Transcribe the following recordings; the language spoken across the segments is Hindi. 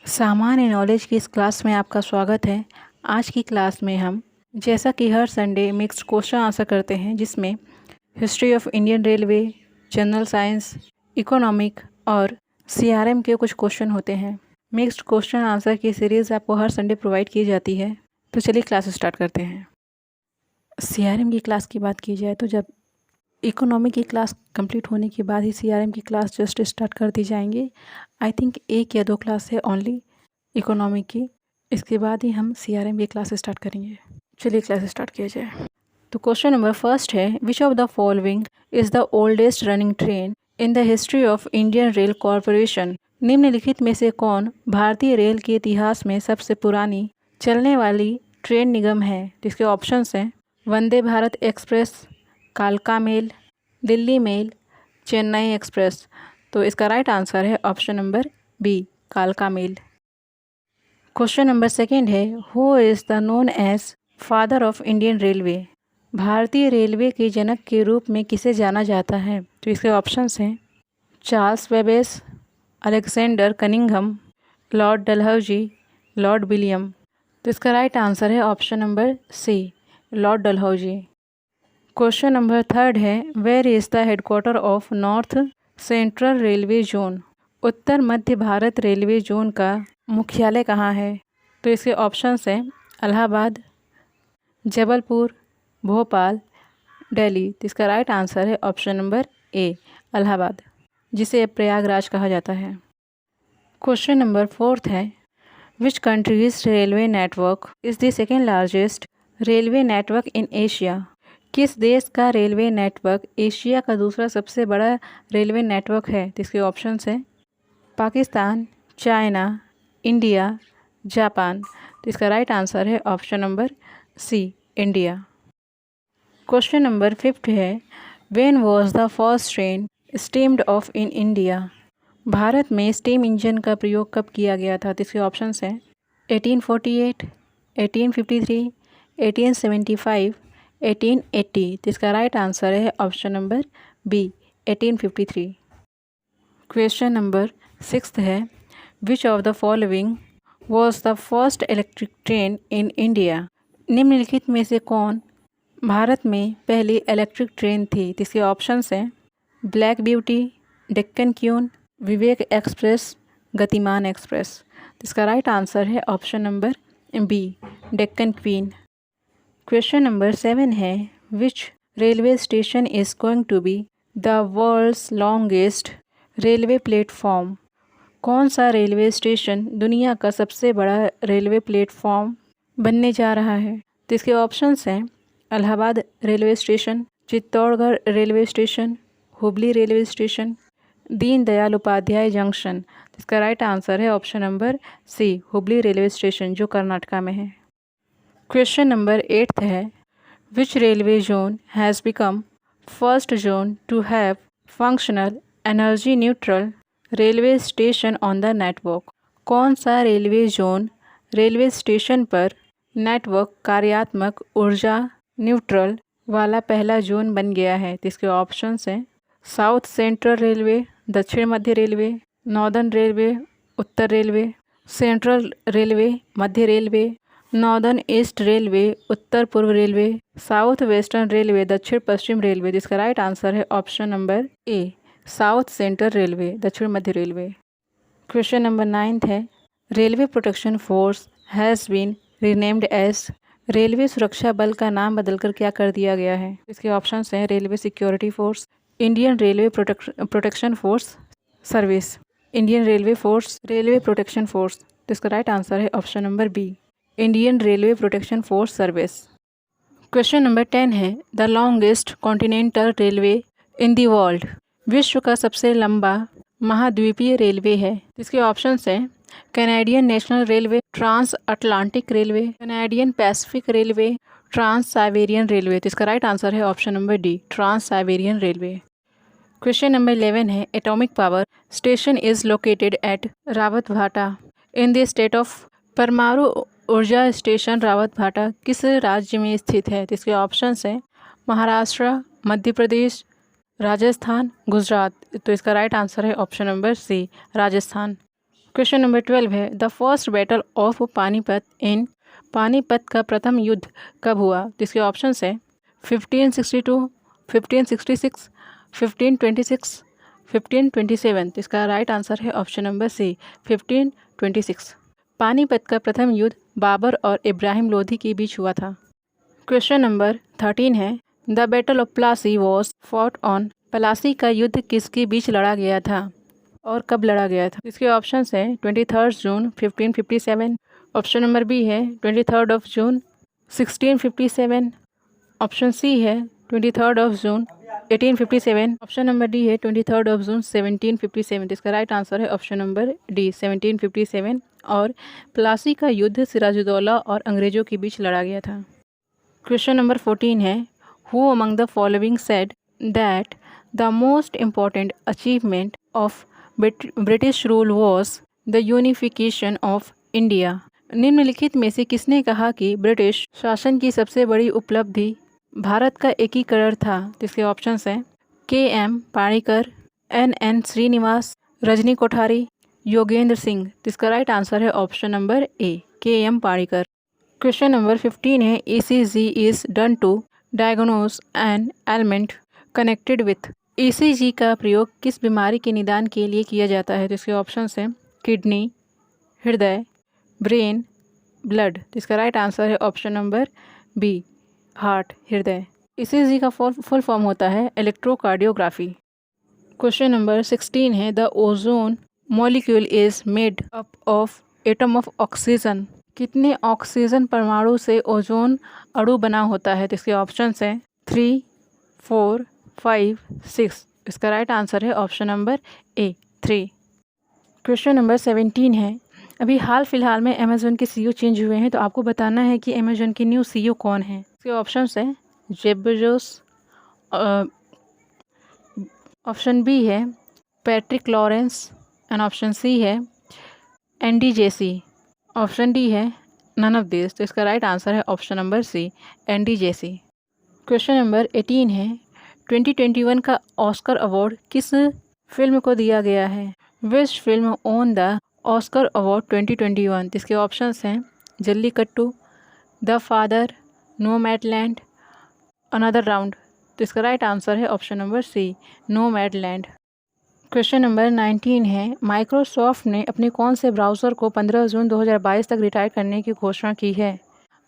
सामान्य नॉलेज की इस क्लास में आपका स्वागत है। आज की क्लास में हम जैसा कि हर संडे मिक्स्ड क्वेश्चन आंसर करते हैं, जिसमें history of Indian railway, general science, economic और सीआरएम के कुछ क्वेश्चन होते हैं। मिक्स्ड क्वेश्चन आंसर की सीरीज़ आपको हर संडे प्रोवाइड की जाती है। तो चलिए क्लास स्टार्ट करते हैं। सीआरएम की क्लास की बात की जाए तो जब इकोनॉमी की क्लास कंप्लीट होने के बाद ही सीआरएम की क्लास जस्ट स्टार्ट कर दी जाएंगी। आई थिंक 1 या 2 क्लास है ओनली इकोनॉमी की। इसके बाद ही हम सीआरएम की क्लास स्टार्ट करेंगे। चलिए क्लास स्टार्ट किया जाए। तो क्वेश्चन नंबर फर्स्ट है, which of the following is the oldest running train in the history of Indian rail corporation? निम्नलिखित में से कौन भारतीय रेल के इतिहास में सबसे पुरानी चलने वाली ट्रेन निगम है? जिसके ऑप्शंस हैं वंदे भारत एक्सप्रेस, कालका mail, Delhi mail, Chennai express. तो इसका राइट आंसर है ऑप्शन नंबर बी, कालका मेल। क्वेश्चन नंबर सेकंड है, who is the known as father of Indian railway? भारतीय रेलवे के जनक के रूप में किसे जाना जाता है? तो इसके ऑप्शंस हैं Charles Babbage, Alexander Cunningham, Lord Dalhousie, Lord William. तो इसका राइट आंसर है option number C, Lord Dalhousie. Question number third है, where is the headquarter of North Central Railway zone? उत्तर मध्य भारत रेलवे जोन का मुख्यालय कहाँ है? तो इसके ऑप्शंस हैं इलाहाबाद, जबलपुर, भोपाल, दिल्ली। तो इसका राइट आंसर है ऑप्शन नंबर ए, इलाहाबाद, जिसे अब प्रयागराज कहा जाता है। क्वेश्चन नंबर फोर्थ है, which countries railway network is the second largest railway network in Asia? किस देश का रेलवे नेटवर्क एशिया का दूसरा सबसे बड़ा रेलवे नेटवर्क है? तो इसके ऑप्शंस हैं पाकिस्तान, चाइना, इंडिया, जापान। तो इसका राइट आंसर है option number C, India. Question number fifth है, when was the first train steamed off in India? Bharat में स्टीम इंजन का प्रयोग कब किया गया था? तो इसके ऑप्शंस हैं 1848, 1853, 1875, 1880। तो इसका राइट आंसर है option number B, 1853। Question number sixth है, which of the following was the first electric train in India? निम्नलिखित में से कौन भारत में पहली इलेक्ट्रिक ट्रेन थी? तो इसके ऑप्शंस हैं black beauty, Deccan queen, Vivek express, Gatiman express. तो इसका राइट आंसर है option number B, Deccan queen. Question number 7 है, which railway station is going to be the world's longest railway platform? कौन सा रेलवे स्टेशन दुनिया का सबसे बड़ा रेलवे प्लेटफॉर्म बनने जा रहा है? तो इसके ऑप्शंस हैं Allahabad railway station, Chittorgarh railway station, Hubli railway station, Deendayal Upadhyaya junction. तो इसका राइट आंसर है option number C, Hubli railway station, जो कर्नाटका में है। क्वेश्चन नंबर 8 है, which railway zone has become first zone to have functional energy neutral railway station on the network? कौन सा रेलवे जोन रेलवे स्टेशन पर नेटवर्क कार्यात्मक ऊर्जा न्यूट्रल वाला पहला जोन बन गया है? तो इसके ऑप्शंस हैं साउथ सेंट्रल रेलवे, दक्षिण मध्य रेलवे, नॉर्दर्न रेलवे, उत्तर रेलवे, सेंट्रल रेलवे, मध्य रेलवे, नॉर्दर्न ईस्ट रेलवे, उत्तर पूर्व रेलवे, साउथ वेस्टर्न रेलवे, दक्षिण पश्चिम रेलवे। जिसका राइट आंसर है option number A, south central railway, दक्षिण मध्य रेलवे। क्वेश्चन नंबर 9 है, railway protection force has been renamed as? Railway सुरक्षा बल का नाम बदलकर क्या कर दिया गया है? इसके ऑप्शंस हैं railway security force, Indian railway protection force service, Indian railway force, railway protection force. तो इसका राइट आंसर है option number B, Indian railway protection force service. Question number 10 है, the longest continental railway in the world? विश्व का सबसे लंबा महाद्वीपीय रेलवे है? इसके ऑप्शंस हैं Canadian national railway, trans Atlantic railway, Canadian Pacific railway, trans Siberian railway. तो इसका राइट आंसर है option number D, trans Siberian railway. Question number 11 है, atomic power station is located at Rawat Bhata in the state of? परमाणु ऊर्जा स्टेशन रावत भाटा किस राज्य में स्थित है? तो इसके ऑप्शंस हैं महाराष्ट्र, मध्य प्रदेश, राजस्थान, गुजरात। तो इसका राइट आंसर है option number C, Rajasthan. Question number 12 है the first battle of Panipat in Panipat का प्रथम युद्ध कब हुआ? जिसके ऑप्शंस हैं 1562, 1566, 1526, 1527। इसका राइट आंसर है ऑप्शन नंबर सी 1526। पानीपत का प्रथम युद्ध बाबर और इब्राहिम लोधी के बीच हुआ था। क्वेश्चन नंबर 13 है the battle of Plassey was fought on Plassey का युद्ध किसके बीच लड़ा गया था और कब लड़ा गया था? इसके ऑप्शंस हैं 23 जून 1557, ऑप्शन नंबर बी है 23 जून 1657, ऑप्शन सी है 23 जून 1857, ऑप्शन नंबर डी है 23 जून 1757। इसका राइट आंसर है ऑप्शन नंबर डी 1757। और प्लासी का युद्ध सिराजुद्दौला और अंग्रेजों के बीच लड़ा गया था। क्वेश्चन नंबर 14 है who among the following said that the most important achievement of British rule was the unification of India? निम्नलिखित में से किसने कहा कि ब्रिटिश शासन की सबसे बड़ी उपलब्धि भारत का एकीकरण था? जिसके ऑप्शंस हैं के.एम. पाणिकर, एन श्रीनिवास, रजनी कोठारी, योगेंद्र सिंह। जिसका राइट आंसर है option number A K M. Panikkar. Question number 15 है ECG is done to diagnose an element connected with. ECG का प्रयोग किस बीमारी के निदान के लिए किया जाता है? जिसके ऑप्शंस हैं किडनी, हृदय, ब्रेन, ब्लड। जिसका राइट आंसर है ऑप्शन नंबर बी हार्ट, हृदय। ECG का फुल फॉर्म होता है इलेक्ट्रोकार्डियोग्राफी। क्वेश्चन नंबर 16 है the ozone molecule is made up of atom of oxygen. कितने ऑक्सीजन परमाणु से ओजोन अणु बना होता है? जिसके ऑप्शंस हैं 3, 4, 5, 6। इसका राइट आंसर है ऑप्शन नंबर ए 3। क्वेश्चन नंबर 17 है अभी हाल फिलहाल में अमेजोन के CEO चेंज हुए हैं, तो आपको बताना है कि अमेजोन के न्यू CEO कौन है। इसके ऑप्शंस हैं जेफ बेजोस, ऑप्शन बी है Patrick Lawrence and option C है एंडी जेसी, ऑप्शन डी है नन ऑफ दिस। तो इसका राइट आंसर है option number C Andy Jassy. Question number 18 है 2021 का ऑस्कर अवार्ड किस फिल्म को दिया गया है? Which film won the Oscar award 2021? इसके ऑप्शंस हैं Jallikattu, The Father, Nomadland, Another Round. तो इसका राइट आंसर है option number C Nomadland. Question number 19 है माइक्रोसॉफ्ट ने अपने कौन से ब्राउज़र को 15 जून 2022 तक रिटायर करने की घोषणा की है?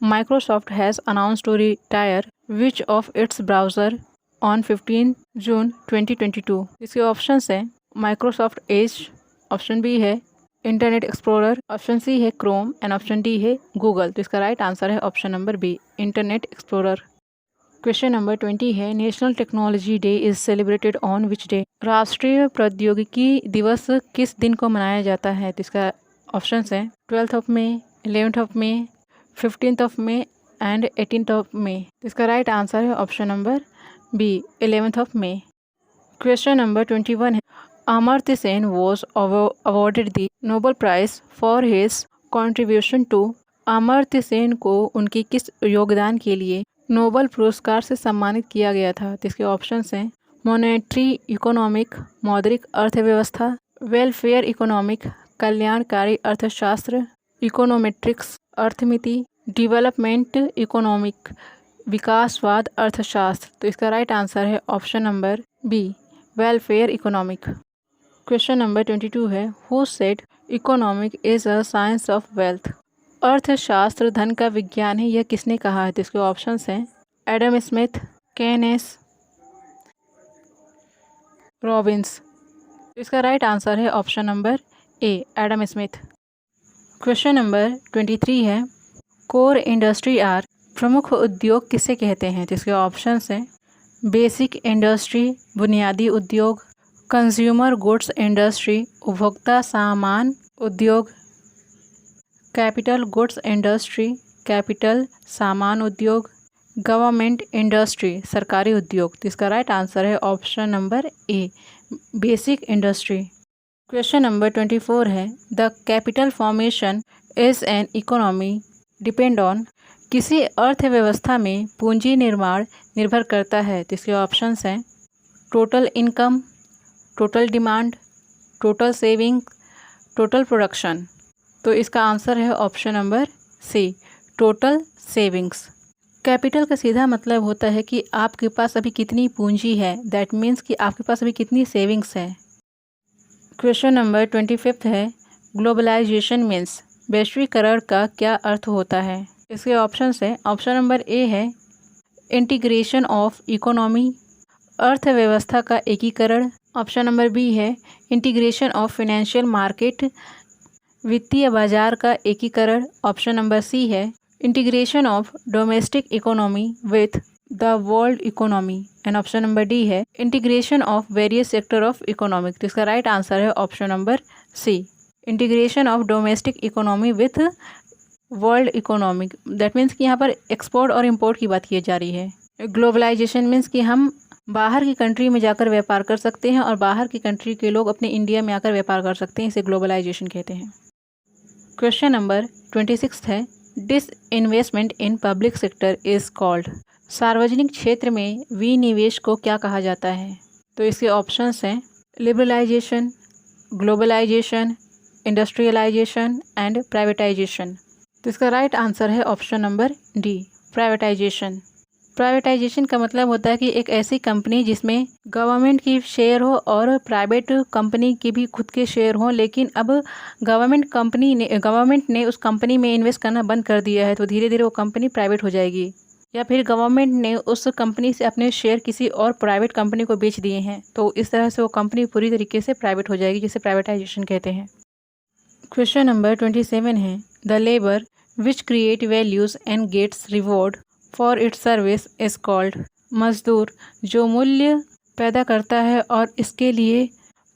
Microsoft has announce to retire which of its browser on 15 June 2022। इसके ऑप्शंस हैं माइक्रोसॉफ्ट एज, ऑप्शन बी है इंटरनेट एक्सप्लोरर, ऑप्शन सी है क्रोम एंड ऑप्शन डी है गूगल। तो इसका राइट आंसर है option number B Internet Explorer. Question number 20 है national technology day is celebrated on which day? राष्ट्रीय प्रौद्योगिकी दिवस किस दिन को मनाया जाता है? तो इसका ऑप्शंस हैं 12 of May, 11 of May, 15 of May and 18 of May. इसका राइट आंसर है option number B 11 of May. Question number 21 है Amartya Sen was awarded the Nobel prize for his contribution to. Amartya Sen को उनके किस योगदान के लिए नोबेल पुरस्कार से सम्मानित किया गया था? तो इसके ऑप्शंस हैं मॉनेटरी इकोनॉमिक, मौद्रिक अर्थव्यवस्था, वेलफेयर इकोनॉमिक, कल्याणकारी अर्थशास्त्र, इकोनोमेट्रिक्स अर्थमिति, डेवलपमेंट इकोनॉमिक विकासवाद अर्थशास्त्र। तो इसका राइट आंसर है option number B welfare economic. Question number 22 है who said economic is a science of wealth? अर्थशास्त्र धन का विज्ञान है, यह किसने कहा है? तो इसके ऑप्शंस हैं एडम स्मिथ, केनेस, रॉबिन्स। इसका राइट आंसर है ऑप्शन नंबर ए एडम स्मिथ। क्वेश्चन नंबर 23 है कोर इंडस्ट्री आर प्रमुख उद्योग किसे कहते हैं? जिसके ऑप्शंस हैं बेसिक इंडस्ट्री बुनियादी उद्योग, कंज्यूमर गुड्स इंडस्ट्री उपभोक्ता सामान उद्योग, कैपिटल गुड्स इंडस्ट्री कैपिटल सामान उद्योग, गवर्नमेंट इंडस्ट्री सरकारी उद्योग। तो इसका राइट आंसर है ऑप्शन नंबर ए बेसिक इंडस्ट्री। क्वेश्चन नंबर 24 है the capital formation is an economy depend on. किसी अर्थव्यवस्था में पूंजी निर्माण निर्भर करता है? तो इसके ऑप्शंस हैं total income, total demand, total saving, total production. तो इसका आंसर है option number C, total savings. Capital का सीधा मतलब होता है कि आपके पास अभी कितनी पूंजी है, दैट मीन्स कि आपके पास अभी कितनी सेविंग्स है। क्वेश्चन नंबर 25 है, ग्लोबलाइजेशन मीन्स वैश्वीकरण का क्या अर्थ होता है। इसके ऑप्शन है, ऑप्शन नंबर ए है इंटीग्रेशन ऑफ इकोनॉमी, अर्थव्यवस्था का एकीकरण। ऑप्शन नंबर बी है इंटीग्रेशन ऑफ फाइनेंशियल मार्केट, वित्तीय बाजार का एकीकरण। ऑप्शन नंबर सी है integration of domestic economy with the world economy. And option number D है integration of various sector of economic. तो इसका राइट आंसर है option number C, integration of domestic economy with world economic. That means कि यहाँ पर एक्सपोर्ट और इम्पोर्ट की बात की जा रही है। ग्लोबलाइजेशन मीन्स कि हम बाहर की कंट्री में जाकर व्यापार कर सकते हैं और बाहर की कंट्री के लोग अपने इंडिया में आकर व्यापार कर सकते हैं, इसे ग्लोबलाइजेशन कहते हैं। क्वेश्चन नंबर 26 है, disinvestment in public sector is called. सार्वजनिक क्षेत्र में विनिवेश को क्या कहा जाता है। तो इसके ऑप्शंस हैं liberalisation, globalisation, industrialisation and privatisation. तो इसका राइट आंसर है option number D, privatisation. Privatisation का मतलब होता है कि एक ऐसी कंपनी जिसमें गवर्नमेंट की शेयर हो और प्राइवेट कंपनी की भी खुद के शेयर हो, लेकिन अब गवर्नमेंट ने उस कंपनी में इन्वेस्ट करना बंद कर दिया है, तो धीरे धीरे वो कंपनी प्राइवेट हो जाएगी। या फिर गवर्नमेंट ने उस कंपनी से अपने शेयर किसी और प्राइवेट कंपनी को बेच दिए हैं, तो इस तरह से वो कंपनी पूरी तरीके से प्राइवेट हो जाएगी, जिसे प्राइवेटाइजेशन कहते हैं। क्वेश्चन नंबर 27 है, the labour which create values and gets reward for its service is called. मजदूर जो मूल्य पैदा करता है और इसके लिए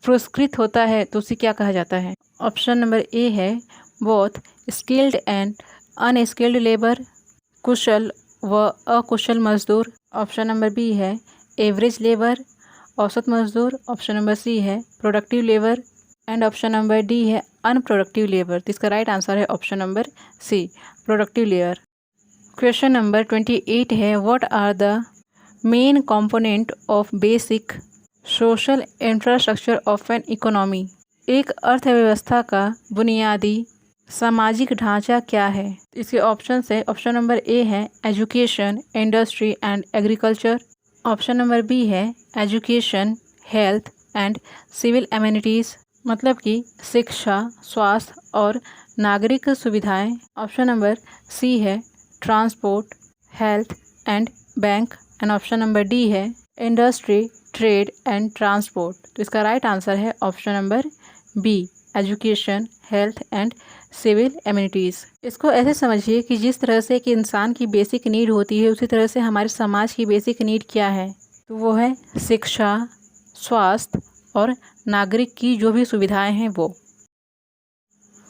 पुरस्कृत होता है, तो उसे क्या कहा जाता है। ऑप्शन नंबर ए है both skilled and unskilled labour, कुशल व अकुशल मजदूर। ऑप्शन नंबर बी है एवरेज लेबर, औसत मजदूर। ऑप्शन नंबर सी है productive labour and option number D है अनप्रोडक्टिव लेबर। तो इसका राइट आंसर है option number C, productive labour. Question number 28 है, what are the main component of basic social infrastructure of an economy. एक अर्थव्यवस्था का बुनियादी सामाजिक ढांचा क्या है। इसके ऑप्शन है, ऑप्शन नंबर ए है education, industry and agriculture. Option number B है education, health and civil amenities, मतलब कि शिक्षा, स्वास्थ्य और नागरिक सुविधाएं। ऑप्शन नंबर सी है transport, health and bank. And option number D है इंडस्ट्री, ट्रेड एंड ट्रांसपोर्ट। तो इसका राइट आंसर है option number B, education, health and civil amenities. इसको ऐसे समझिए कि जिस तरह से कि इंसान की बेसिक नीड होती है, उसी तरह से हमारे समाज की बेसिक नीड क्या है, तो वो है शिक्षा, स्वास्थ्य और नागरिक की जो भी सुविधाएं हैं वो।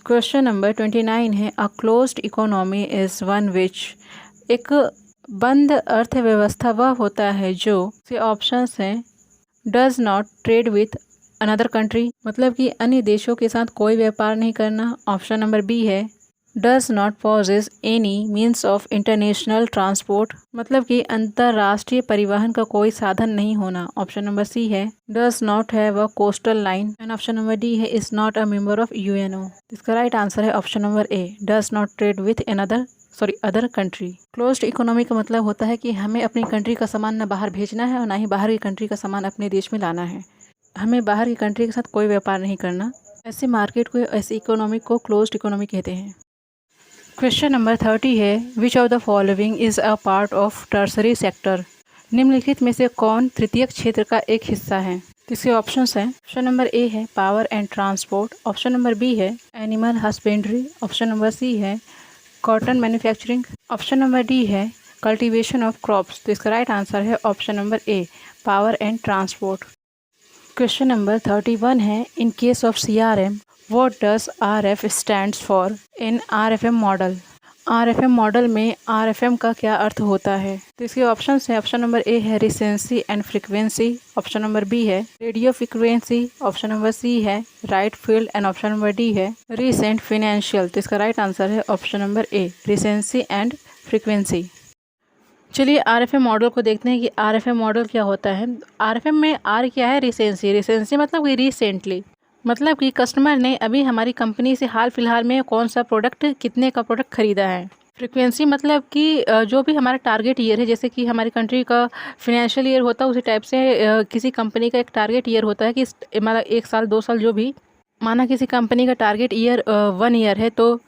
क्वेश्चन नंबर 29 है, a closed economy is one which. एक बंद अर्थव्यवस्था वह होता है जो से ऑप्शंस हैं does not trade with another country, मतलब कि अन्य देशों के साथ कोई व्यापार नहीं करना। ऑप्शन नंबर बी है does not possess any means of international transport, मतलब कि अंतर्राष्ट्रीय परिवहन का कोई साधन नहीं होना। ऑप्शन नंबर सी है does not have a coastal line and option number D है is not a member of UNO. इसका राइट आंसर है option number A, does not trade with other country. Closed economy का मतलब होता है कि हमें अपनी कंट्री का सामान न बाहर भेजना है और ना ही बाहर की कंट्री का सामान अपने देश में लाना है। हमें बाहर की कंट्री के साथ कोई व्यापार नहीं करना। ऐसे मार्केट को, ऐसी इकोनॉमी को क्लोज्ड इकोनॉमी कहते हैं। क्वेश्चन नंबर 30 है, which of the following is a part of tertiary sector. निम्नलिखित में से कौन तृतीयक क्षेत्र का एक हिस्सा है। इसके ऑप्शंस हैं, ऑप्शन नंबर ए है power and transport, option number B है animal husbandry, option number C है cotton manufacturing, option number D है कल्टीवेशन ऑफ क्रॉप्स। तो इसका राइट आंसर है option number A, power and transport. Question number 31 है, in case of CRM what does RF stands for in RFM model. RFM model में RFM का क्या अर्थ होता है। तो इसके ऑप्शन है, ऑप्शन नंबर ए है recency and frequency, option number B है radio frequency, option number C है right field and option number D है रिसेंट फाइनेंशियल। तो इसका राइट आंसर है option number A, recency and frequency. चलिए RFM मॉडल को देखते हैं कि RFM मॉडल क्या होता है। RFM में R क्या है, रिसेंसी। रिसेंसी मतलब कि रिसेंटली, मतलब कि कस्टमर ने अभी हमारी कंपनी से हाल फिलहाल में कौन सा प्रोडक्ट, कितने का प्रोडक्ट खरीदा है। फ्रीक्वेंसी मतलब कि जो भी हमारा टारगेट ईयर है, जैसे कि हमारी कंट्री का फाइनेंशियल ईयर होता है उसी टाइप से किसी कंपनी का एक टारगेट ईयर होता है कि मतलब 1 साल 2 साल जो भी, माना किसी कंपनी का टारगेट ईयर 1 ईयर है, तो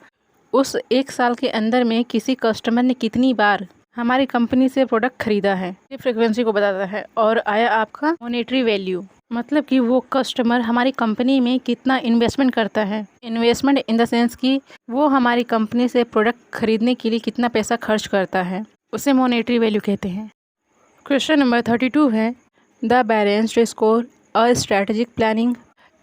उस 1 साल के अंदर में किसी कस्टमर ने कितनी बार हमारी कंपनी से प्रोडक्ट खरीदा है, ये फ्रीक्वेंसी को बताता है। और आया आपका मॉनेटरी वैल्यू, मतलब कि वो कस्टमर हमारी कंपनी में कितना इन्वेस्टमेंट करता है। इन्वेस्टमेंट इन द सेंस कि वो हमारी कंपनी से प्रोडक्ट खरीदने के लिए कितना पैसा खर्च करता है, उसे मॉनेटरी वैल्यू कहते हैं। क्वेश्चन नंबर 32 है, the balanced score a strategic planning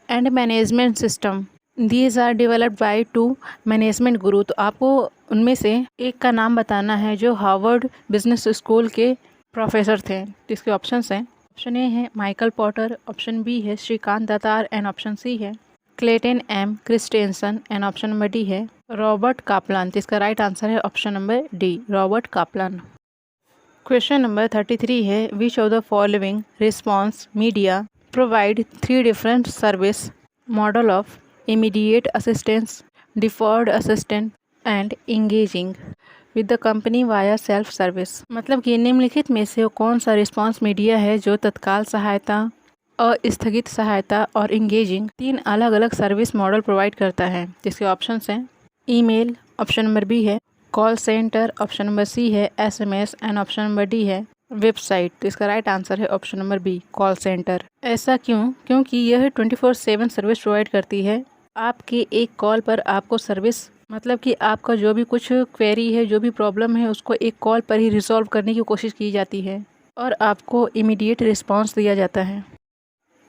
and management system these are developed by 2 management guru. तो आपको उनमें से एक का नाम बताना है जो हार्वर्ड बिजनेस स्कूल के प्रोफेसर थे। इसके ऑप्शंस हैं, ऑप्शन ए है माइकल पॉटर, ऑप्शन बी है Srikant Datar and option C है Clayton M Christensen and option number D है रॉबर्ट कापलान। इसका राइट आंसर है option number D, Robert Kaplan. Question number 33 है, which of the following response media provide 3 different service model of immediate assistance, deferred assistance and engaging with the company via self service। मतलब कि निम्नलिखित में से कौन सा रिस्पांस मीडिया है जो तत्काल सहायता, अस्थगित सहायता और इंगेजिंग 3 अलग अलग सर्विस मॉडल प्रोवाइड करता है। जिसके ऑप्शंस हैं ईमेल, ऑप्शन नंबर बी है call centre, option number C है SMS and option number D है वेबसाइट। तो इसका राइट आंसर है option number B, call centre. ऐसा क्यों? क्योंकि यह 24/7 सर्विस प्रोवाइड करती है। आपके एक कॉल पर आपको सर्विस, मतलब कि आपका जो भी कुछ क्वेरी है, जो भी प्रॉब्लम है, उसको एक कॉल पर ही रिजॉल्व करने की कोशिश की जाती है और आपको इमीडिएट रिस्पांस दिया जाता है।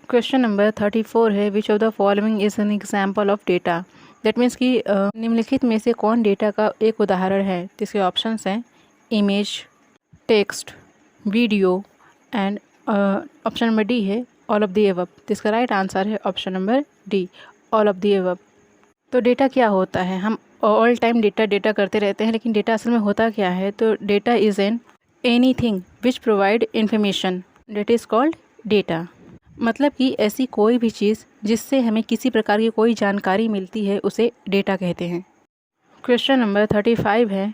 क्वेश्चन नंबर 34 है, which of the following is an example of data. That means कि निम्नलिखित में से कौन डेटा का एक उदाहरण है। जिसके ऑप्शंस हैं image, text, video and option number D है ऑल ऑफ द अबव। जिसका राइट आंसर है option number D, all of the above. तो डेटा क्या होता है? हम ऑल टाइम डेटा करते रहते हैं, लेकिन डेटा असल में होता क्या है? तो data is an anything which provide information that is called data. मतलब कि ऐसी कोई भी चीज़ जिससे हमें किसी प्रकार की कोई जानकारी मिलती है उसे डेटा कहते हैं। क्वेश्चन नंबर 35 है,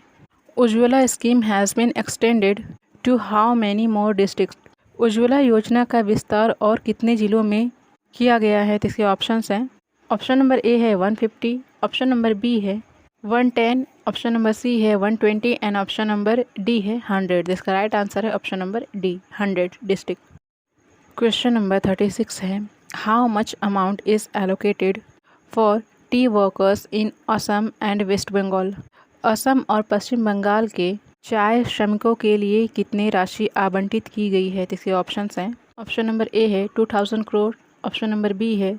Ujjwala scheme has been extended to how many more district. Ujjwala योजना का विस्तार और कितने ज़िलों में किया गया है? तो इसके ऑप्शंस हैं, ऑप्शन नंबर ए है 150, ऑप्शन नंबर बी है 110, ऑप्शन नंबर सी है 120 एंड ऑप्शन नंबर डी है 100। जिसका राइट आंसर है option number D, 100 district. Question number 36 है, how much amount is allocated for tea workers in Assam and West Bengal. Assam और पश्चिम बंगाल के चाय श्रमिकों के लिए कितनी राशि आवंटित की गई है? तो इसके ऑप्शंस हैं, ऑप्शन नंबर ए है 2000 करोड़, ऑप्शन नंबर बी है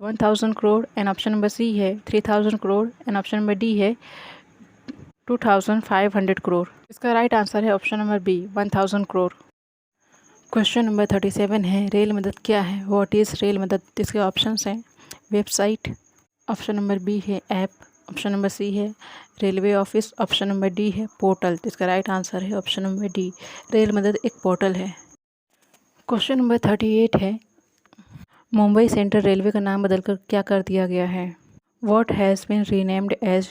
1000 crore and option number C है 3000 crore and option number D है 2500 करोड़। इसका राइट आंसर है option number B, 1000 crore. Question number 37 है, रेल मदद क्या है? व्हाट इज़ रेल मदद? इसके ऑप्शंस हैं वेबसाइट, ऑप्शन नंबर बी है ऐप, ऑप्शन नंबर सी है railway office, option number D है पोर्टल। इसका राइट आंसर है ऑप्शन नंबर डी, रेल मदद एक पोर्टल है। क्वेश्चन नंबर 38 है, मुंबई सेंट्रल रेलवे का नाम बदलकर क्या कर दिया गया है? What has been renamed as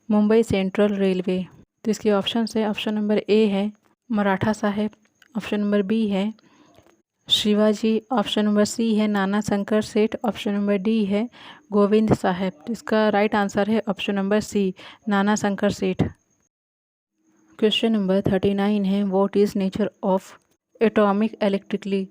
Mumbai Central railway. तो इसके ऑप्शन है, ऑप्शन नंबर ए है Maratha Saheb, option number B है शिवाजी, ऑप्शन नंबर सी है नाना शंकर सेठ, ऑप्शन नंबर डी है गोविंद साहेब। इसका राइट आंसर है ऑप्शन नंबर सी, नाना शंकर सेठ। क्वेश्चन नंबर 39 है, what is nature of atomic electrically.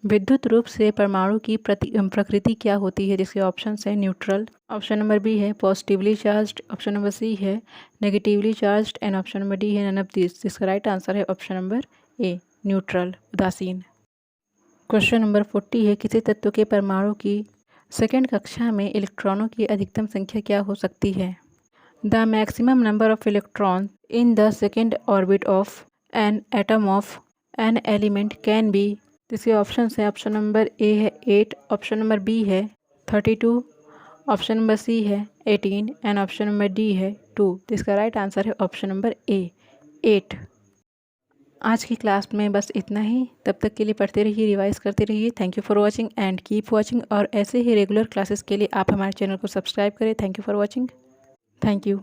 विद्युत रूप से परमाणु की प्रकृति क्या होती है? जिसके ऑप्शन है न्यूट्रल, ऑप्शन नंबर बी है positively charged, option number C है negatively charged and option number D है नन ऑफ दिस। जिसका राइट आंसर है ऑप्शन नंबर ए, न्यूट्रल, उदासीन। क्वेश्चन नंबर 40 है, किसी तत्व के परमाणु की सेकेंड कक्षा में इलेक्ट्रॉनों की अधिकतम संख्या क्या हो सकती है? The maximum number of electron in the second orbit of an atom of an element can be. इसके ऑप्शन है, ऑप्शन नंबर ए है 8, ऑप्शन नंबर बी है 32, ऑप्शन नंबर सी है 18 एंड ऑप्शन नंबर डी है 2। तो इसका राइट आंसर है ऑप्शन नंबर ए, 8। आज की क्लास में बस इतना ही। तब तक के लिए पढ़ते रहिए, रिवाइज करते रहिए। Thank you for watching and keep watching. और ऐसे ही रेगुलर क्लासेस के लिए आप हमारे चैनल को सब्सक्राइब करें। Thank you for watching. Thank you.